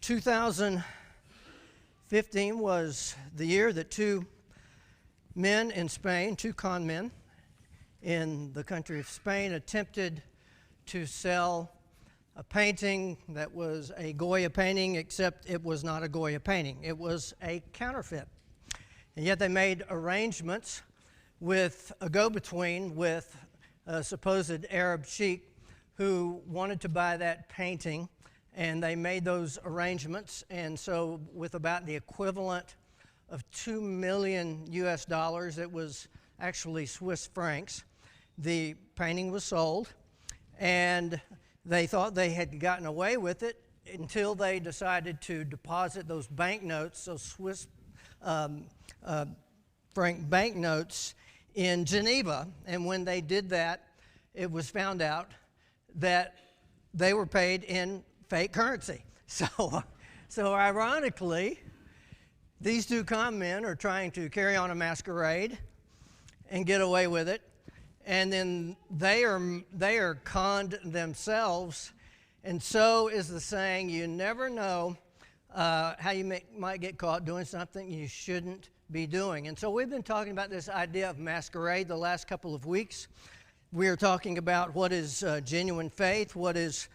2015 was the year that two men in Spain, two con men in the country of Spain, attempted to sell a painting that was a Goya painting, except it was not a Goya painting. It was a counterfeit. And yet they made arrangements with a go-between with a supposed Arab sheik who wanted to buy that painting, and they made those arrangements. And so with about the equivalent of $2 million US, it was actually Swiss francs, the painting was sold, and they thought they had gotten away with it until they decided to deposit those banknotes, those Swiss franc banknotes, in Geneva. And when they did that, it was found out that they were paid in fake currency. So ironically, these two con men are trying to carry on a masquerade and get away with it, and then they are conned themselves. And so is the saying, you never know how you might get caught doing something you shouldn't be doing. And so we've been talking about this idea of masquerade the last couple of weeks. We are talking about what is genuine faith, what is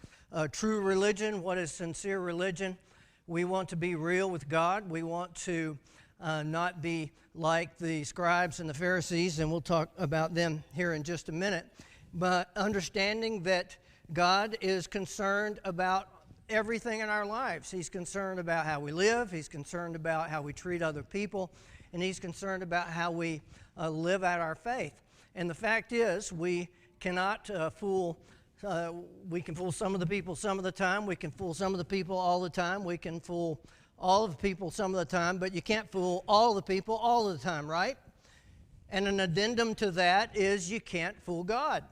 true religion, what is sincere religion. We want to be real with God. We want to not be like the scribes and the Pharisees, and we'll talk about them here in just a minute. But understanding that God is concerned about everything in our lives. He's concerned about how we live. He's concerned about how we treat other people. And He's concerned about how we live out our faith. And the fact is, we cannot we can fool some of the people some of the time. We can fool some of the people all the time. We can fool all of the people some of the time, but you can't fool all of the people all of the time, right? And an addendum to that is you can't fool God.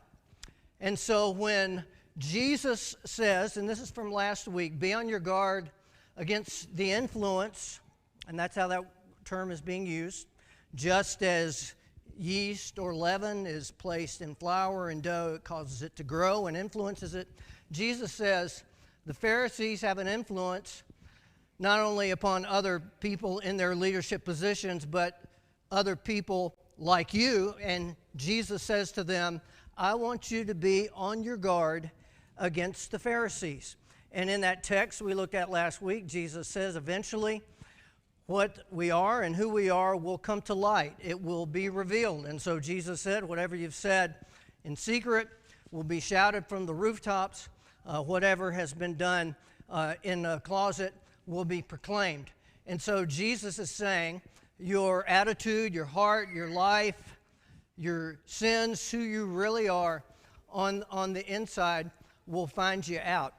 And so when Jesus says, and this is from last week, be on your guard against the influence, and that's how that term is being used, just as yeast or leaven is placed in flour and dough, it causes it to grow and influences it. Jesus says the Pharisees have an influence not only upon other people in their leadership positions, but other people like you. And Jesus says to them, I want you to be on your guard against the Pharisees. And in that text we looked at last week, Jesus says eventually what we are and who we are will come to light. It will be revealed. And so Jesus said, whatever you've said in secret will be shouted from the rooftops. Whatever has been done in a closet will be proclaimed. And so Jesus is saying your attitude, your heart, your life, your sins, who you really are on the inside will find you out.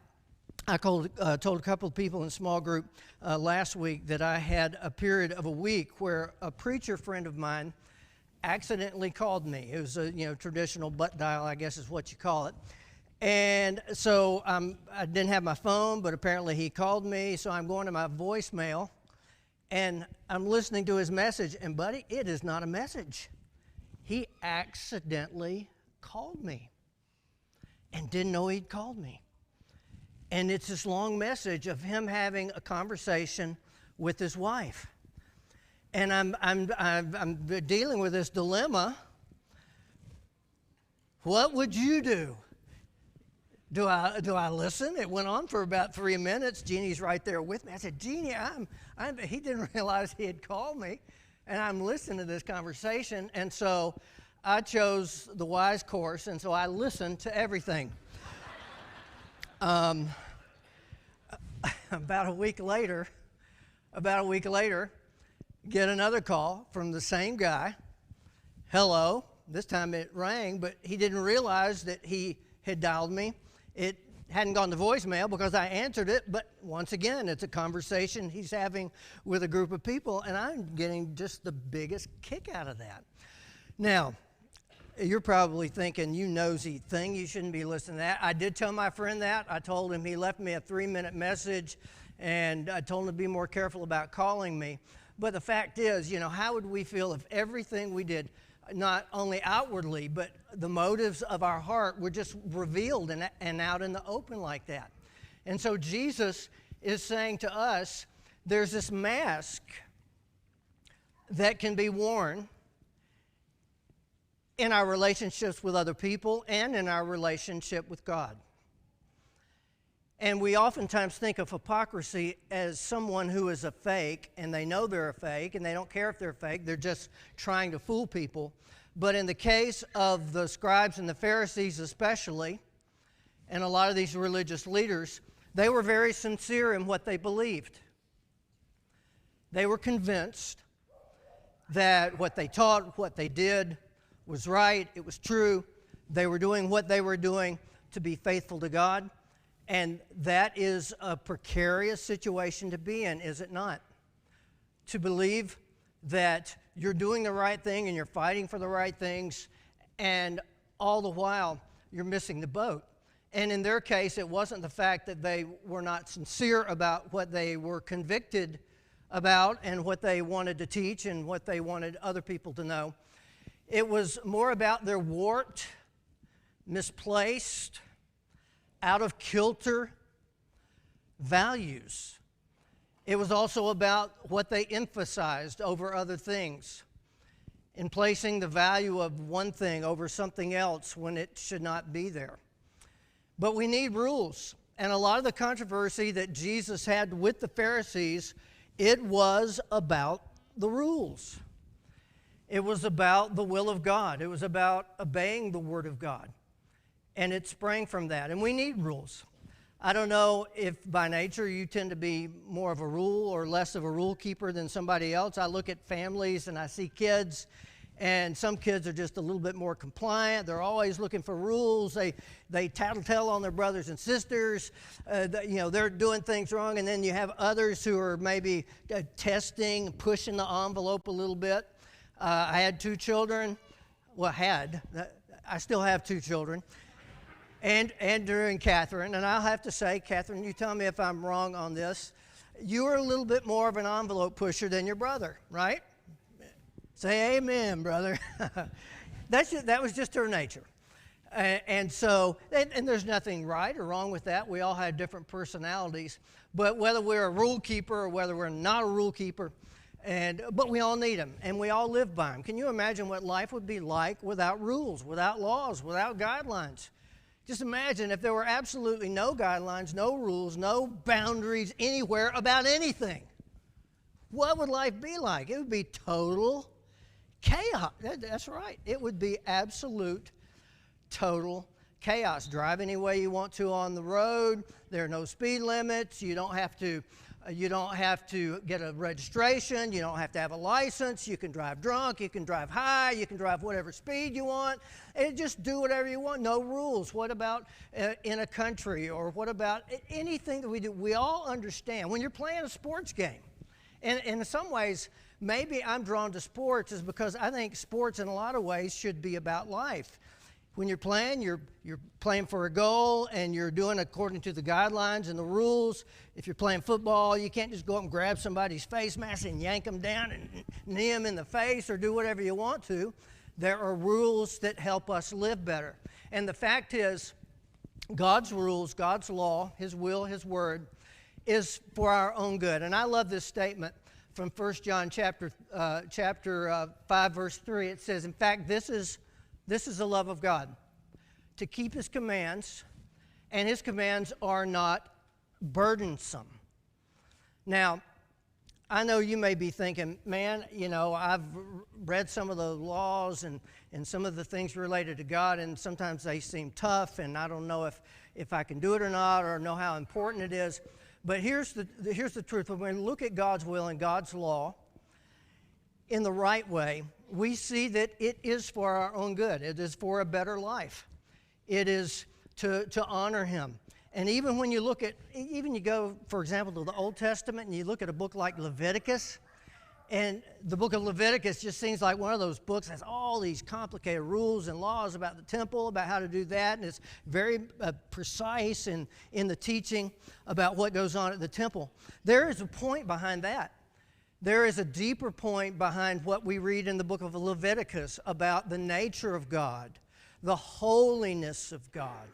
I told a couple of people in a small group last week that I had a period of a week where a preacher friend of mine accidentally called me. It was a traditional butt dial, I guess is what you call it. And so I didn't have my phone, but apparently he called me, so I'm going to my voicemail, and I'm listening to his message, and buddy, it is not a message. He accidentally called me and didn't know he'd called me. And it's this long message of him having a conversation with his wife. And I'm dealing with this dilemma. What would you do? Do I listen? It went on for about 3 minutes. Jeannie's right there with me. I said, Jeannie, he didn't realize he had called me. And I'm listening to this conversation. And so I chose the wise course, and so I listened to everything. About a week later, get another call from the same guy. Hello. This time it rang, but he didn't realize that he had dialed me. It hadn't gone to voicemail because I answered it, but once again, it's a conversation he's having with a group of people, and I'm getting just the biggest kick out of that. Now, you're probably thinking, you nosy thing, you shouldn't be listening to that. I did tell my friend that. I told him, he left me a 3-minute message, and I told him to be more careful about calling me. But the fact is, how would we feel if everything we did, not only outwardly, but the motives of our heart were just revealed and out in the open like that? And so Jesus is saying to us, there's this mask that can be worn in our relationships with other people and in our relationship with God. And we oftentimes think of hypocrisy as someone who is a fake, and they know they're a fake, and they don't care if they're fake, they're just trying to fool people. But in the case of the scribes and the Pharisees especially, and a lot of these religious leaders, they were very sincere in what they believed. They were convinced that what they taught, what they did was right, it was true. They were doing what they were doing to be faithful to God. And that is a precarious situation to be in, is it not? To believe that you're doing the right thing and you're fighting for the right things, and all the while you're missing the boat. And in their case, it wasn't the fact that they were not sincere about what they were convicted about and what they wanted to teach and what they wanted other people to know. It was more about their warped, misplaced, out of kilter values. It was also about what they emphasized over other things, in placing the value of one thing over something else when it should not be there. But we need rules. And a lot of the controversy that Jesus had with the Pharisees, it was about the rules. It was about the will of God. It was about obeying the Word of God. And it sprang from that. And we need rules. I don't know if by nature you tend to be more of a rule or less of a rule keeper than somebody else. I look at families and I see kids, and some kids are just a little bit more compliant. They're always looking for rules. They tattletale on their brothers and sisters. They're doing things wrong. And then you have others who are maybe testing, pushing the envelope a little bit. I had 2 children. Well, I still have 2 children. Andrew and Catherine, and I'll have to say, Catherine, you tell me if I'm wrong on this. You are a little bit more of an envelope pusher than your brother, right? Say amen, brother. That was just her nature. And there's nothing right or wrong with that. We all have different personalities. But whether we're a rule keeper or whether we're not a rule keeper, but we all need them, and we all live by them. Can you imagine what life would be like without rules, without laws, without guidelines? Just imagine if there were absolutely no guidelines, no rules, no boundaries anywhere about anything. What would life be like? It would be total chaos. That's right. It would be absolute, total chaos. Drive any way you want to on the road. There are no speed limits. You don't have to get a registration. You don't have to have a license. You can drive drunk. You can drive high. You can drive whatever speed you want. And just do whatever you want. No rules. What about in a country, or what about anything that we do? We all understand. When you're playing a sports game, and in some ways, maybe I'm drawn to sports is because I think sports in a lot of ways should be about life. When you're playing for a goal, and you're doing according to the guidelines and the rules. If you're playing football, you can't just go up and grab somebody's face mask and yank them down and knee them in the face or do whatever you want to. There are rules that help us live better. And the fact is, God's rules, God's law, His will, His word, is for our own good. And I love this statement from 1 John chapter 5, verse 3. It says, in fact, this is the love of God, to keep His commands, and His commands are not burdensome. Now, I know you may be thinking, man, I've read some of the laws and some of the things related to God, and sometimes they seem tough, and I don't know if I can do it or not, or know how important it is. But here's the truth. When we look at God's will and God's law in the right way, we see that it is for our own good. It is for a better life. It is to honor Him. And even when you you go, for example, to the Old Testament, and you look at a book like Leviticus, and the book of Leviticus just seems like one of those books that has all these complicated rules and laws about the temple, about how to do that, and it's very precise in the teaching about what goes on at the temple. There is a point behind that. There is a deeper point behind what we read in the book of Leviticus about the nature of God, the holiness of God,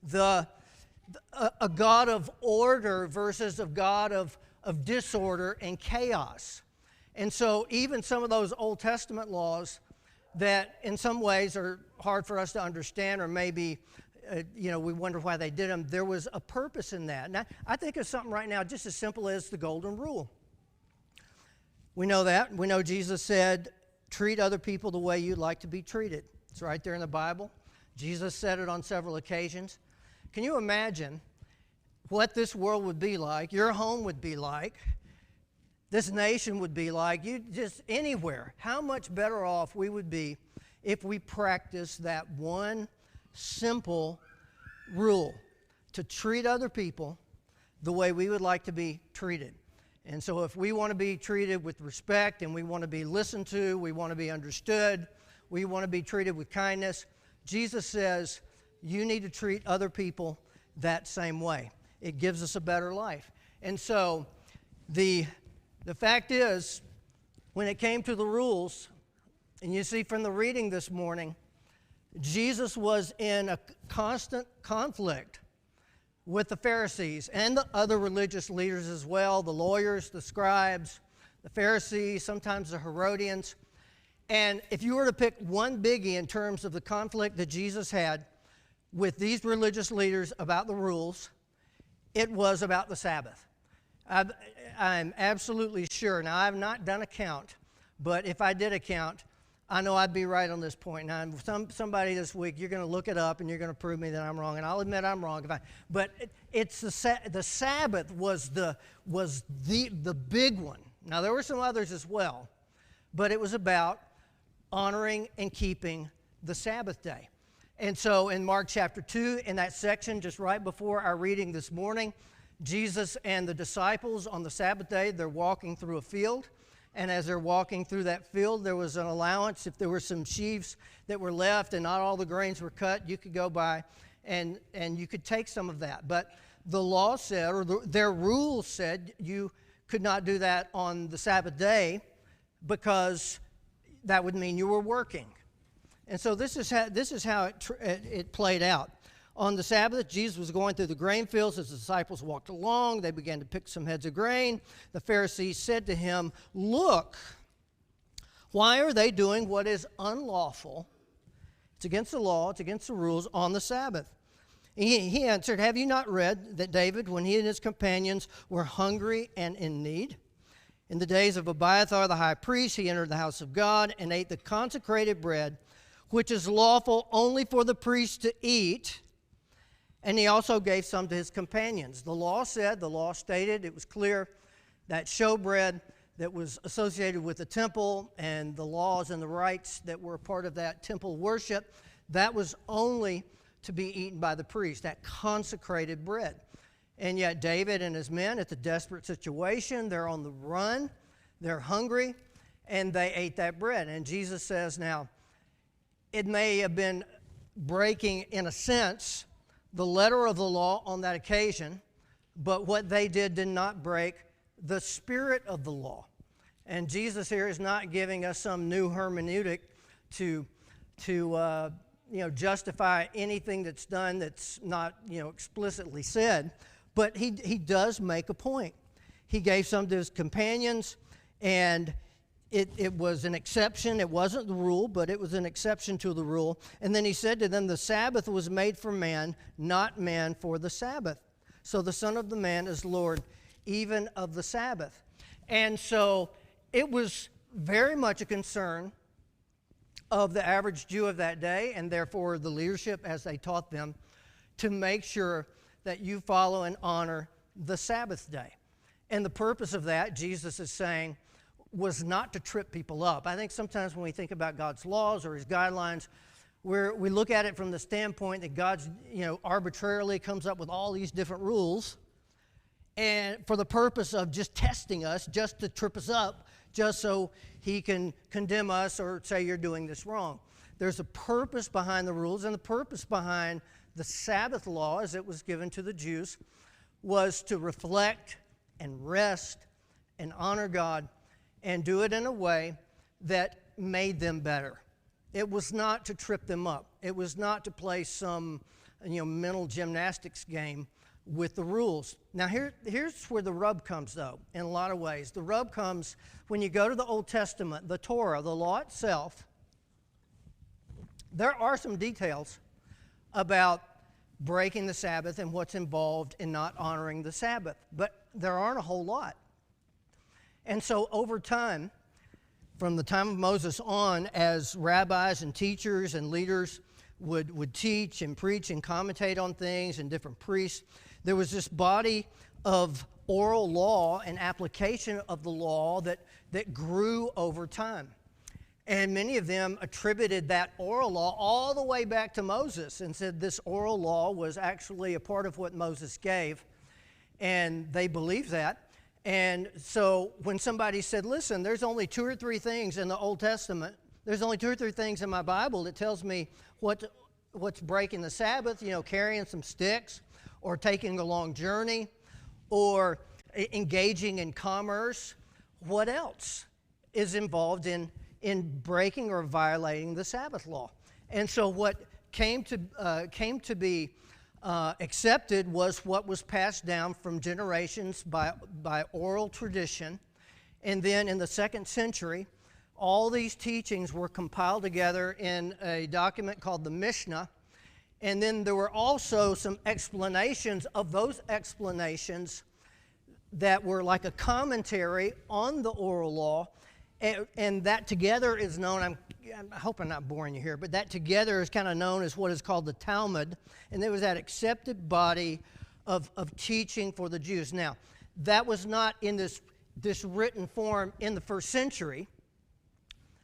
the a God of order versus a God of disorder and chaos. And so even some of those Old Testament laws that in some ways are hard for us to understand, or maybe we wonder why they did them, there was a purpose in that. And I think of something right now just as simple as the golden rule. We know that. We know Jesus said, treat other people the way you'd like to be treated. It's right there in the Bible. Jesus said it on several occasions. Can you imagine what this world would be like, your home would be like, this nation would be like, you just anywhere, how much better off we would be if we practiced that one simple rule, to treat other people the way we would like to be treated. And so if we want to be treated with respect, and we want to be listened to, we want to be understood, we want to be treated with kindness, Jesus says you need to treat other people that same way. It gives us a better life. And so the fact is, when it came to the rules, and you see from the reading this morning, Jesus was in a constant conflict with the Pharisees and the other religious leaders as well, the lawyers, the scribes, the Pharisees, sometimes the Herodians. And if you were to pick one biggie in terms of the conflict that Jesus had with these religious leaders about the rules, it was about the Sabbath. I'm absolutely sure. Now, I've not done a count, but if I did a count, I know I'd be right on this point. Now, somebody this week, you're going to look it up and you're going to prove me that I'm wrong, and I'll admit I'm wrong. But it's the Sabbath was the big one. Now, there were some others as well, but it was about honoring and keeping the Sabbath day. And so in Mark chapter 2, in that section just right before our reading this morning, Jesus and the disciples on the Sabbath day, they're walking through a field. And as they're walking through that field, there was an allowance. If there were some sheaves that were left and not all the grains were cut, you could go by and you could take some of that. But the law said, or their rules said, you could not do that on the Sabbath day because that would mean you were working. And so this is how it played out. On the Sabbath, Jesus was going through the grain fields. As the disciples walked along, they began to pick some heads of grain. The Pharisees said to him, "Look, why are they doing what is unlawful? It's against the law, it's against the rules on the Sabbath." He answered, "Have you not read that David, when he and his companions were hungry and in need? In the days of Abiathar the high priest, he entered the house of God and ate the consecrated bread, which is lawful only for the priest to eat. And he also gave some to his companions." The law stated, it was clear that showbread that was associated with the temple and the laws and the rites that were a part of that temple worship, that was only to be eaten by the priest, that consecrated bread. And yet David and his men, at the desperate situation, they're on the run, they're hungry, and they ate that bread. And Jesus says, now, it may have been breaking, in a sense, the letter of the law on that occasion, but what they did not break the spirit of the law. And Jesus here is not giving us some new hermeneutic to justify anything that's done that's not explicitly said, but he does make a point. He gave some to his companions, and it was an exception. It wasn't the rule, but it was an exception to the rule. And then he said to them, "The Sabbath was made for man, not man for the Sabbath. So the Son of the Man is Lord even of the Sabbath." And so it was very much a concern of the average Jew of that day, and therefore the leadership as they taught them, to make sure that you follow and honor the Sabbath day. And the purpose of that, Jesus is saying, was not to trip people up. I think sometimes when we think about God's laws or his guidelines, we look at it from the standpoint that God's arbitrarily comes up with all these different rules, and for the purpose of just testing us, just to trip us up, just so he can condemn us or say you're doing this wrong. There's a purpose behind the rules, and the purpose behind the Sabbath law, as it was given to the Jews, was to reflect and rest and honor God and do it in a way that made them better. It was not to trip them up. It was not to place some mental gymnastics game with the rules. Now here's where the rub comes, though, in a lot of ways. The rub comes when you go to the Old Testament, the Torah, the law itself. There are some details about breaking the Sabbath and what's involved in not honoring the Sabbath, but there aren't a whole lot. And so over time, from the time of Moses on, as rabbis and teachers and leaders would teach and preach and commentate on things, and different priests, there was this body of oral law and application of the law that grew over time. And many of them attributed that oral law all the way back to Moses and said this oral law was actually a part of what Moses gave. And they believed that. And so when somebody said, listen, there's only 2 or 3 things in the Old Testament, there's only 2 or 3 things in my Bible that tells me what's breaking the Sabbath, carrying some sticks, or taking a long journey, or engaging in commerce. What else is involved in breaking or violating the Sabbath law? And so what came to be accepted was what was passed down from generations by oral tradition. And then in the 2nd century, all these teachings were compiled together in a document called the Mishnah. And then there were also some explanations of those explanations that were like a commentary on the oral law. And that together is known, I hope I'm not boring you here, but that together is kind of known as what is called the Talmud. And there was that accepted body of teaching for the Jews. Now, that was not in this written form in the 1st century.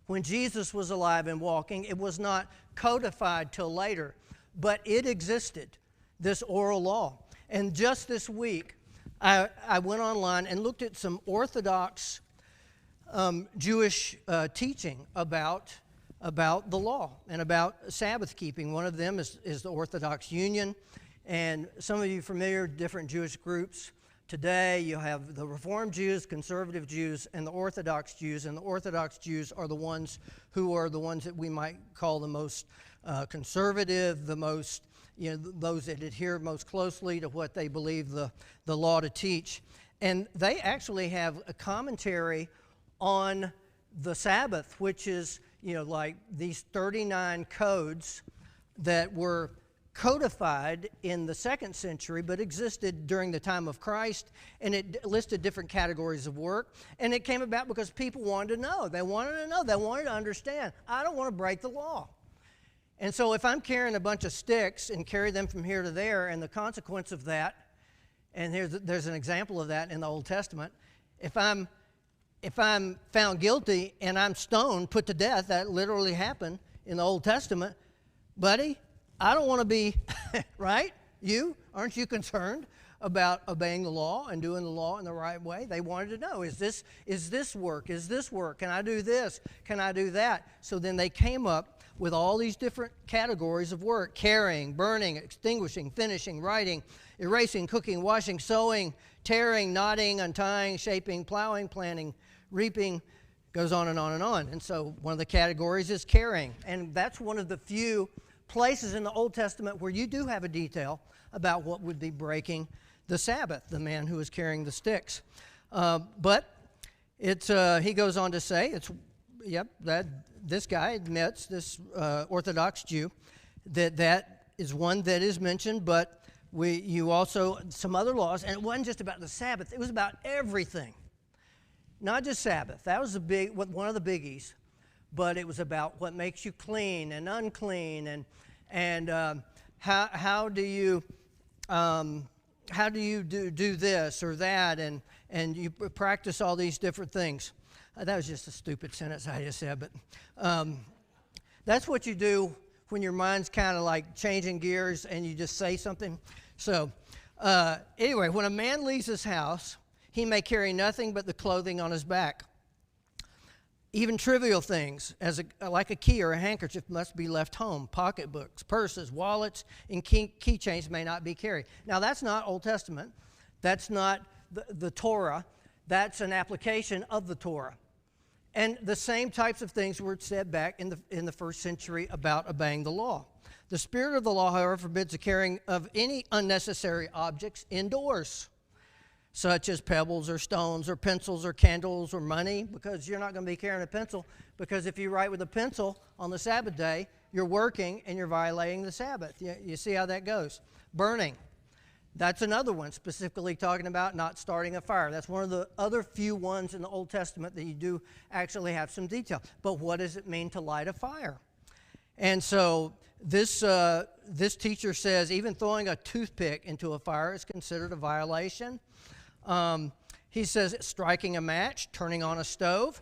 When Jesus was alive and walking, it was not codified till later. But it existed, this oral law. And just this week, I went online and looked at some Orthodox Jewish teaching about the law and about Sabbath keeping. One of them is the Orthodox Union. And some of you are familiar with different Jewish groups. Today, you have the Reformed Jews, Conservative Jews, and the Orthodox Jews. And the Orthodox Jews are the ones that we might call the most conservative, the most, those that adhere most closely to what they believe the law to teach. And they actually have a commentary on the Sabbath, which is, like these 39 codes that were codified in the 2nd century, but existed during the time of Christ, and it listed different categories of work. And it came about because people wanted to know. They wanted to understand. I don't want to break the law. And so if I'm carrying a bunch of sticks and carry them from here to there, and the consequence of that, and there's an example of that in the Old Testament, if I'm found guilty and I'm stoned, put to death, that literally happened in the Old Testament, buddy, I don't want to be, right? Aren't you concerned about obeying the law and doing the law in the right way? They wanted to know, is this work? Is this work? Can I do this? Can I do that? So then they came up with all these different categories of work: carrying, burning, extinguishing, finishing, writing, erasing, cooking, washing, sewing, tearing, knotting, untying, shaping, plowing, planting, reaping, goes on and on and on. And so one of the categories is carrying. And that's one of the few places in the Old Testament where you do have a detail about what would be breaking the Sabbath, the man who was carrying the sticks. But he goes on to say, that this guy admits, this Orthodox Jew, that is one that is mentioned, but you also, some other laws, and it wasn't just about the Sabbath, it was about everything. Not just Sabbath, that was one of the biggies, but it was about what makes you clean and unclean, and how do you do this or that, and you practice all these different things. That was just a stupid sentence I just said, but that's what you do when your mind's kind of like changing gears and you just say something. So anyway, when a man leaves his house, he may carry nothing but the clothing on his back. Even trivial things, like a key or a handkerchief, must be left home. Pocketbooks, purses, wallets, and keychains may not be carried. Now, that's not Old Testament. That's not the Torah. That's an application of the Torah. And the same types of things were said back in the 1st century about obeying the law. The spirit of the law, however, forbids the carrying of any unnecessary objects indoors, such as pebbles or stones or pencils or candles or money, because you're not going to be carrying a pencil, because if you write with a pencil on the Sabbath day, you're working and you're violating the Sabbath. You see how that goes. Burning. That's another one, specifically talking about not starting a fire. That's one of the other few ones in the Old Testament that you do actually have some detail. But what does it mean to light a fire? And so this teacher says even throwing a toothpick into a fire is considered a violation. He says striking a match, turning on a stove.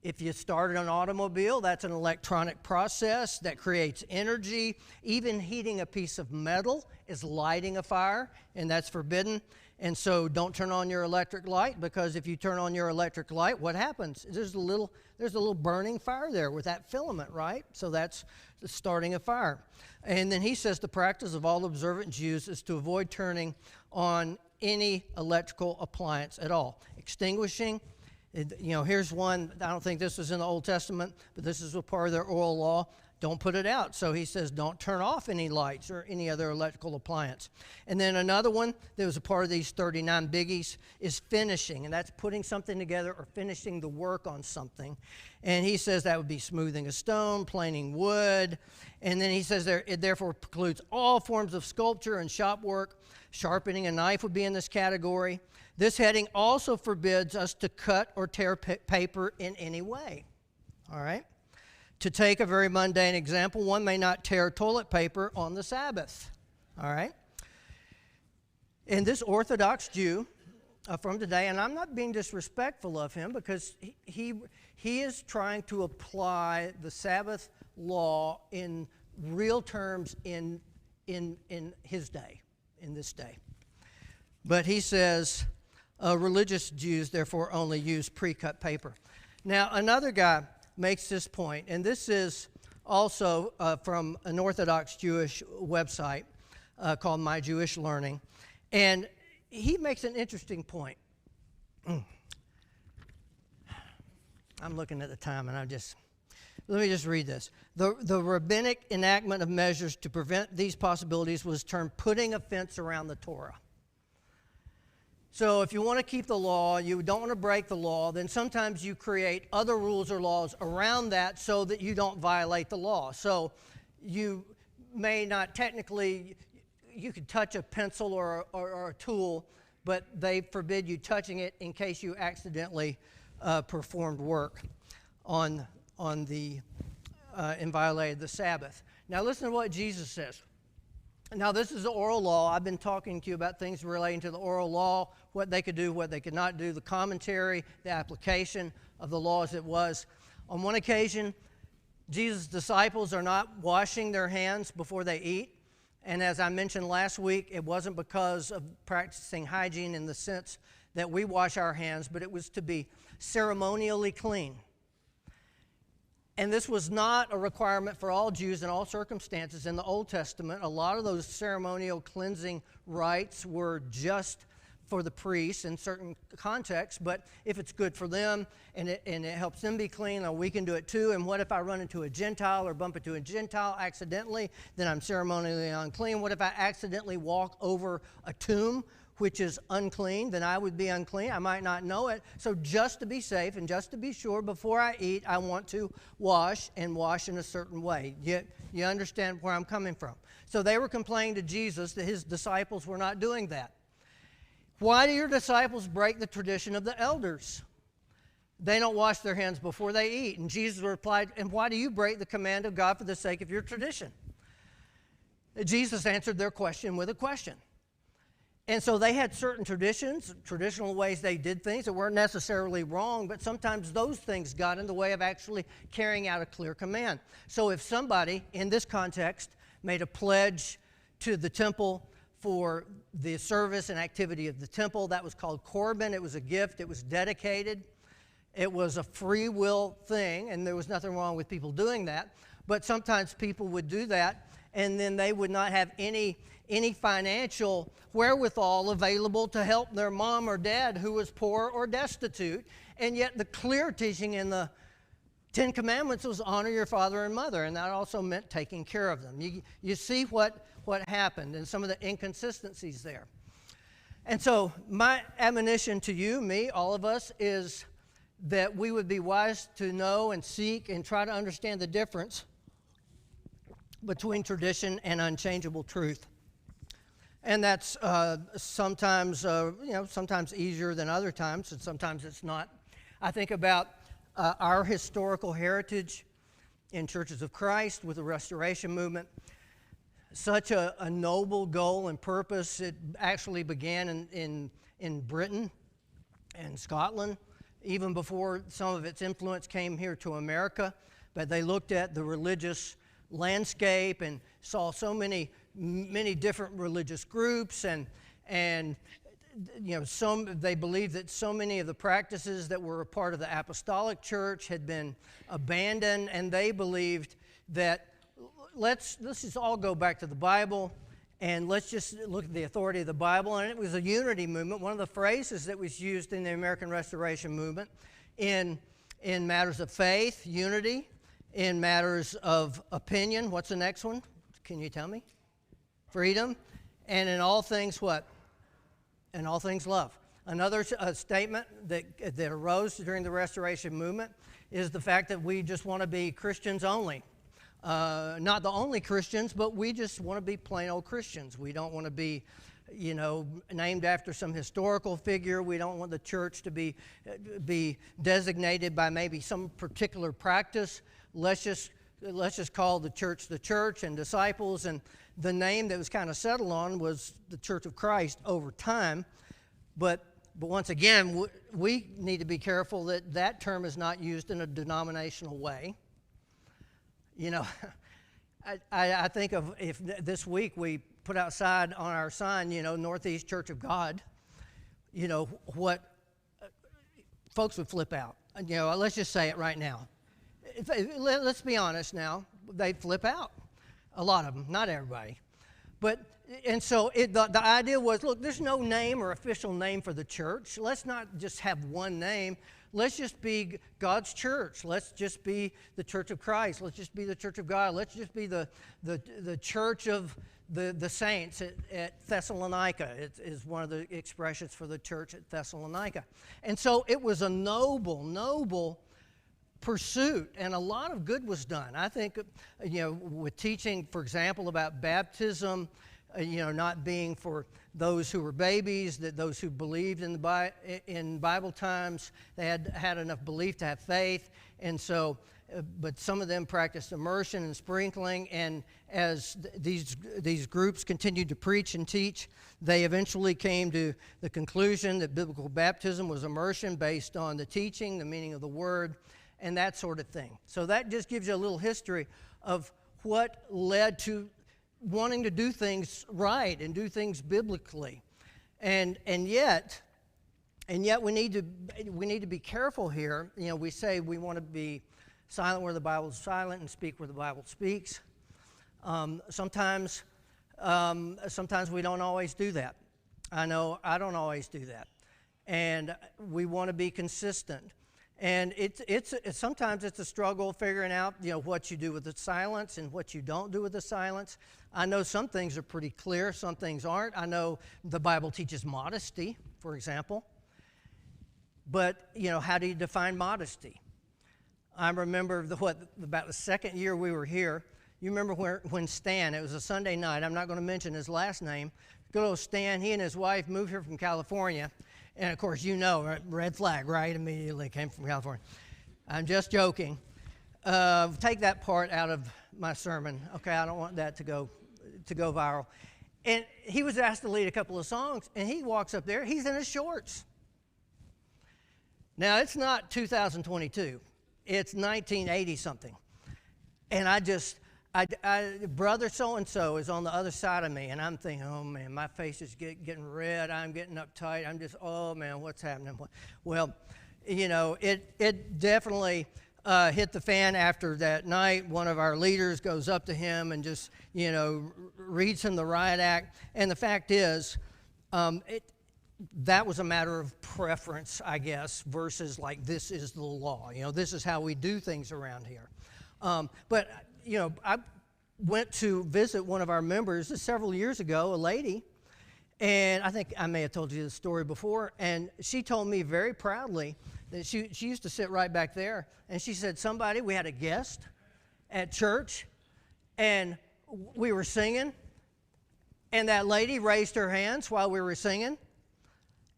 If you start an automobile, that's an electronic process that creates energy. Even heating a piece of metal is lighting a fire, and that's forbidden. And so don't turn on your electric light, because if you turn on your electric light, what happens? There's a little burning fire there with that filament, right? So that's starting a fire. And then he says the practice of all observant Jews is to avoid turning on any electrical appliance at all. Extinguishing. Here's one, I don't think this was in the Old Testament, but this is a part of their oral law. Don't put it out. So he says don't turn off any lights or any other electrical appliance. And then another one that was a part of these 39 biggies is finishing, and that's putting something together or finishing the work on something. And he says that would be smoothing a stone, planing wood. And then he says it therefore precludes all forms of sculpture and shop work. Sharpening a knife would be in this category. This heading also forbids us to cut or tear paper in any way. All right? To take a very mundane example, one may not tear toilet paper on the Sabbath. All right? And this Orthodox Jew from today, and I'm not being disrespectful of him, because he is trying to apply the Sabbath law in real terms in his day, in this day. But he says religious Jews therefore only use pre-cut paper. Now another guy makes this point, and this is also from an Orthodox Jewish website called My Jewish Learning, and he makes an interesting point. I'm looking at the time, and let me just read this. The rabbinic enactment of measures to prevent these possibilities was termed putting a fence around the Torah. So if you want to keep the law, you don't want to break the law, then sometimes you create other rules or laws around that so that you don't violate the law. So you may not technically, you could touch a pencil or a tool, but they forbid you touching it in case you accidentally performed work and violated the Sabbath. Now listen to what Jesus says. Now, this is the oral law. I've been talking to you about things relating to the oral law, what they could do, what they could not do, the commentary, the application of the law as it was. On one occasion, Jesus' disciples are not washing their hands before they eat. And as I mentioned last week, it wasn't because of practicing hygiene in the sense that we wash our hands, but it was to be ceremonially clean. And this was not a requirement for all Jews in all circumstances in the Old Testament. A lot of those ceremonial cleansing rites were just for the priests in certain contexts, but if it's good for them and it helps them be clean, we can do it too. And what if I run into a Gentile or bump into a Gentile accidentally, then I'm ceremonially unclean? What if I accidentally walk over a tomb, which is unclean, then I would be unclean. I might not know it. So just to be safe and just to be sure, before I eat, I want to wash in a certain way. You understand where I'm coming from. So they were complaining to Jesus that his disciples were not doing that. Why do your disciples break the tradition of the elders? They don't wash their hands before they eat. And Jesus replied, and why do you break the command of God for the sake of your tradition? Jesus answered their question with a question. And so they had certain traditions, traditional ways they did things that weren't necessarily wrong, but sometimes those things got in the way of actually carrying out a clear command. So if somebody, in this context, made a pledge to the temple for the service and activity of the temple, that was called Korban. It was a gift. It was dedicated. It was a free will thing, and there was nothing wrong with people doing that. But sometimes people would do that, and then they would not have any financial wherewithal available to help their mom or dad who was poor or destitute. And yet the clear teaching in the Ten Commandments was honor your father and mother, and that also meant taking care of them. You see what happened and some of the inconsistencies there. And so my admonition to you, me, all of us, is that we would be wise to know and seek and try to understand the difference between tradition and unchangeable truth. And that's sometimes easier than other times, and sometimes it's not. I think about our historical heritage in Churches of Christ with the Restoration Movement. Such a noble goal and purpose. It actually began in Britain and Scotland, even before some of its influence came here to America. But they looked at the religious landscape and saw so many different religious groups, and they believed that so many of the practices that were a part of the apostolic church had been abandoned, and they believed that let's just all go back to the Bible and let's just look at the authority of the Bible. And it was a unity movement. One of the phrases that was used in the American Restoration movement in matters of faith, unity, in matters of opinion. What's the next one? Can you tell me? Freedom. And in all things what? In all things love. Another statement that arose during the Restoration movement is the fact that we just want to be Christians only. Not the only Christians, but we just want to be plain old Christians. We don't want to be, named after some historical figure. We don't want the church to be designated by maybe some particular practice. Let's just call the church and disciples. And the name that was kind of settled on was the Church of Christ over time. But once again, we need to be careful that that term is not used in a denominational way. I think of if this week we put outside on our sign, Northeast Church of God, what folks would flip out. Let's just say it right now. Let's be honest now. They'd flip out. A lot of them, not everybody. And so the idea was, look, there's no name or official name for the church. Let's not just have one name. Let's just be God's church. Let's just be the Church of Christ. Let's just be the Church of God. Let's just be the church of the saints at Thessalonica. It is one of the expressions for the church at Thessalonica. And so it was a noble pursuit, and a lot of good was done. I think, with teaching, for example, about baptism, not being for those who were babies, that those who believed in Bible times, they had enough belief to have faith, and so, but some of them practiced immersion and sprinkling, and as these groups continued to preach and teach, they eventually came to the conclusion that biblical baptism was immersion based on the teaching, the meaning of the word, and that sort of thing. So that just gives you a little history of what led to wanting to do things right and do things biblically, and yet we need to be careful here. We say we want to be silent where the Bible is silent and speak where the Bible speaks. Sometimes we don't always do that. I know I don't always do that, and we want to be consistent. And sometimes it's a struggle figuring out what you do with the silence and what you don't do with the silence. I know some things are pretty clear, some things aren't. I know the Bible teaches modesty, for example. But how do you define modesty? I remember about the second year we were here. You remember when Stan? It was a Sunday night. I'm not going to mention his last name. Good old Stan. He and his wife moved here from California. And, of course, red flag, right? Immediately came from California. I'm just joking. Take that part out of my sermon. Okay, I don't want that to go viral. And he was asked to lead a couple of songs, and he walks up there. He's in his shorts. Now, it's not 2022. It's 1980-something. And brother so-and-so is on the other side of me, and I'm thinking, oh, man, my face is getting red. I'm getting uptight. I'm just, oh, man, what's happening? Well, it definitely hit the fan after that night. One of our leaders goes up to him and just, reads him the riot act. And the fact is, that was a matter of preference, I guess, versus like this is the law. This is how we do things around here. But I went to visit one of our members several years ago, a lady, and I think I may have told you this story before, and she told me very proudly that she used to sit right back there, and she said, we had a guest at church, and we were singing, and that lady raised her hands while we were singing,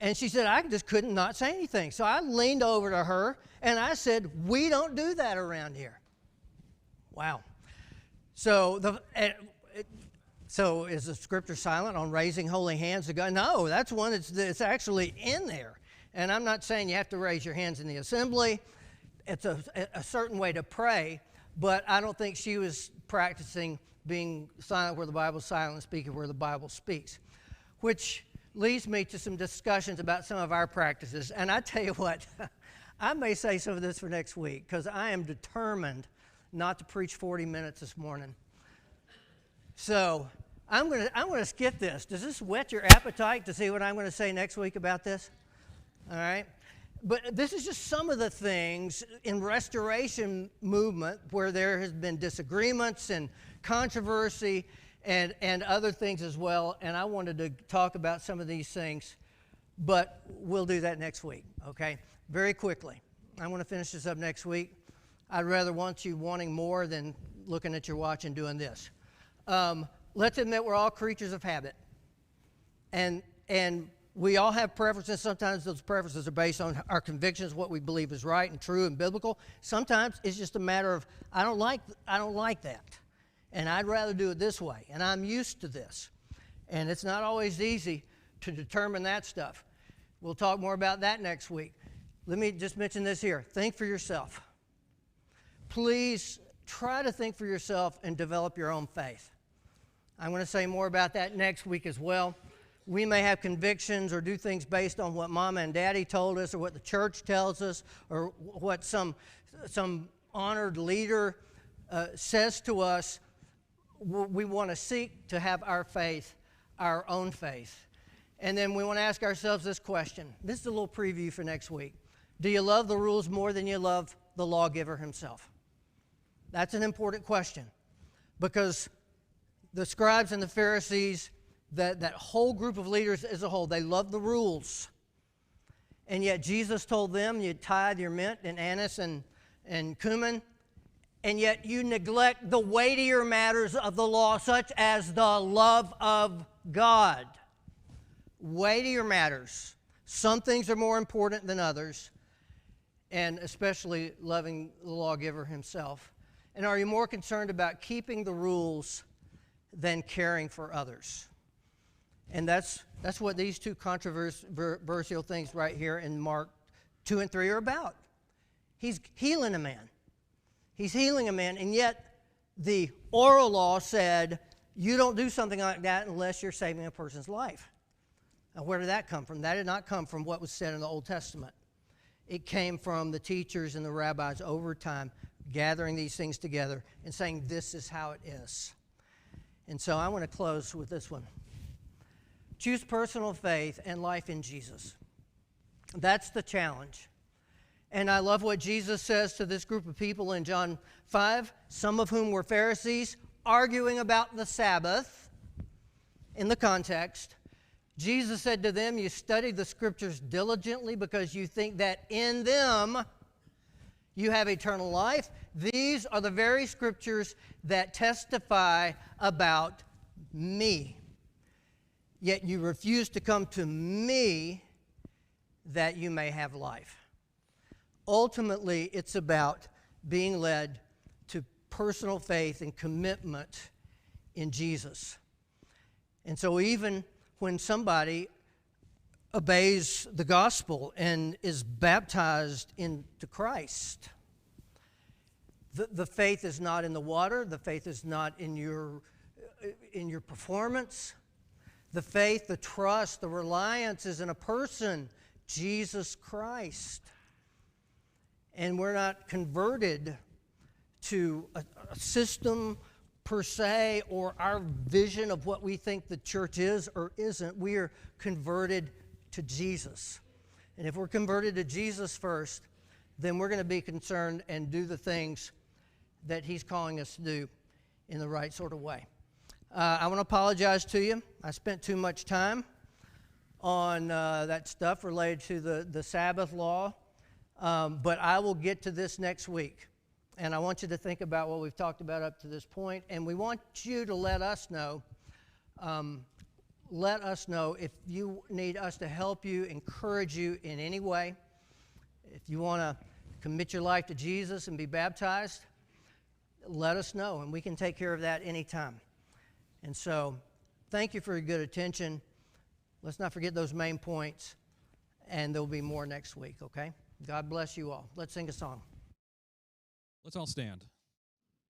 and she said, I just couldn't not say anything. So I leaned over to her, and I said, we don't do that around here. Wow. So is the scripture silent on raising holy hands to God? No, that's one that's actually in there. And I'm not saying you have to raise your hands in the assembly. It's a certain way to pray, but I don't think she was practicing being silent where the Bible's silent and speaking where the Bible speaks, which leads me to some discussions about some of our practices. And I tell you what, I may say some of this for next week because I am determined not to preach 40 minutes this morning. So I'm going to skip this. Does this whet your appetite to see what I'm going to say next week about this? All right. But this is just some of the things in restoration movement where there has been disagreements and controversy and other things as well. And I wanted to talk about some of these things, but we'll do that next week, okay? Very quickly. I want to finish this up next week. I'd rather want you wanting more than looking at your watch and doing this. Let's admit we're all creatures of habit. And we all have preferences. Sometimes those preferences are based on our convictions, what we believe is right and true and biblical. Sometimes it's just a matter of, I don't like that. And I'd rather do it this way. And I'm used to this. And it's not always easy to determine that stuff. We'll talk more about that next week. Let me just mention this here. Think for yourself. Please try to think for yourself and develop your own faith. I'm going to say more about that next week as well. We may have convictions or do things based on what Mama and Daddy told us or what the church tells us or what some honored leader says to us. We want to seek to have our faith, our own faith. And then we want to ask ourselves this question. This is a little preview for next week. Do you love the rules more than you love the lawgiver himself? That's an important question because the scribes and the Pharisees, that whole group of leaders as a whole, they loved the rules. And yet Jesus told them you tithe your mint and anise and cumin, and yet you neglect the weightier matters of the law, such as the love of God. Weightier matters. Some things are more important than others, and especially loving the lawgiver himself. And are you more concerned about keeping the rules than caring for others? And that's what these two controversial things right here in Mark 2 and 3 are about. He's healing a man. He's healing a man, and yet the oral law said you don't do something like that unless you're saving a person's life. Now, where did that come from? That did not come from what was said in the Old Testament. It came from the teachers and the rabbis over time gathering these things together and saying this is how it is. And so I want to close with this one. Choose personal faith and life in Jesus. That's the challenge. And I love what Jesus says to this group of people in John 5, some of whom were Pharisees, arguing about the Sabbath in the context. Jesus said to them, you study the scriptures diligently because you think that in them you have eternal life. These are the very scriptures that testify about me. Yet you refuse to come to me that you may have life. Ultimately, it's about being led to personal faith and commitment in Jesus. And so even when somebody obeys the gospel and is baptized into Christ, the faith is not in the water. The faith is not in your performance. The faith, the trust, the reliance is in a person, Jesus Christ. And we're not converted to a system per se or our vision of what we think the church is or isn't. We are converted to Jesus. And if we're converted to Jesus first, then we're going to be concerned and do the things that he's calling us to do in the right sort of way. I want to apologize to you. I spent too much time on that stuff related to the Sabbath law, but I will get to this next week. And I want you to think about what we've talked about up to this point, and we want you to let us know if you need us to help you, encourage you in any way. If you want to commit your life to Jesus and be baptized, let us know, and we can take care of that anytime. And so, thank you for your good attention. Let's not forget those main points, and there'll be more next week, okay? God bless you all. Let's sing a song. Let's all stand.